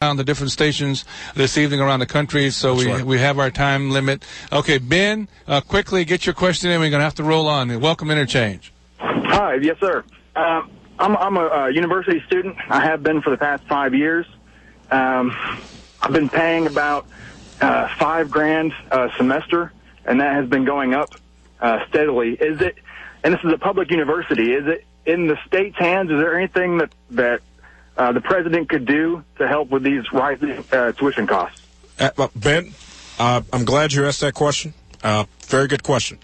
on the different stations this evening around the country, so we have our time limit. Okay, Ben, quickly get your question in. We're going to have to roll on. Welcome, Interchange. Hi, yes, sir. I'm a university student. I have been for the past 5 years. I've been paying about $5,000 a semester, and that has been going up steadily. Is it? And this is a public university. Is it in the state's hands? Is there anything that the president could do to help with these rising tuition costs? Ben, I'm glad you asked that question. Very good question.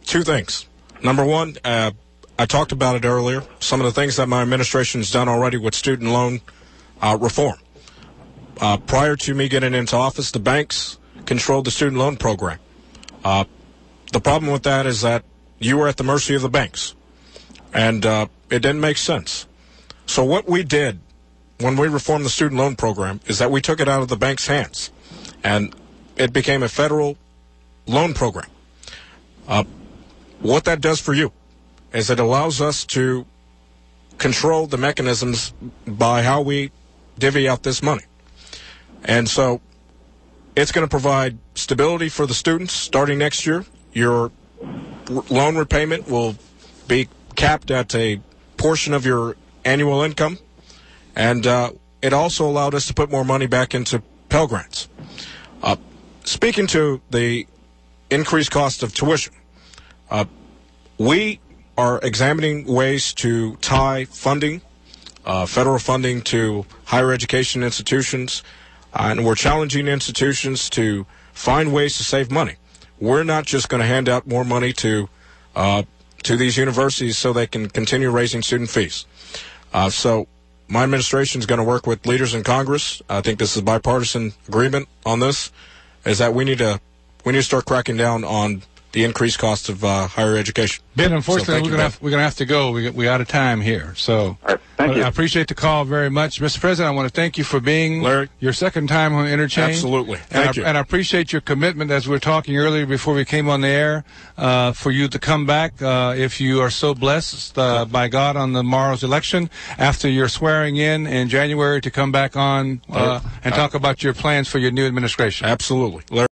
Two things. Number one, I talked about it earlier, some of the things that my administration has done already with student loan reform. Prior to me getting into office, the banks controlled the student loan program. The problem with that is that you were at the mercy of the banks, and it didn't make sense. So what we did when we reformed the student loan program is that we took it out of the bank's hands, and it became a federal loan program. What that does for you is it allows us to control the mechanisms by how we divvy out this money. And so it's going to provide stability for the students starting next year. Your loan repayment will be capped at a portion of your annual income. And it also allowed us to put more money back into Pell Grants. Speaking to the increased cost of tuition, we are examining ways to tie funding, federal funding, to higher education institutions, and we're challenging institutions to find ways to save money. We're not just going to hand out more money to these universities so they can continue raising student fees. So my administration is going to work with leaders in Congress. I think this is a bipartisan agreement on this, is that we need to start cracking down on the increased cost of higher education. Ben, unfortunately, we're going to have to go. We're out of time here. So all right, thank you. I appreciate the call very much. Mr. President, I want to thank you for being Larry, your second time on Interchange. Absolutely. Thank you. And I appreciate your commitment, as we were talking earlier before we came on the air, for you to come back if you are so blessed by God on tomorrow's election, after your swearing in January, to come back on and talk about your plans for your new administration. Absolutely. Larry.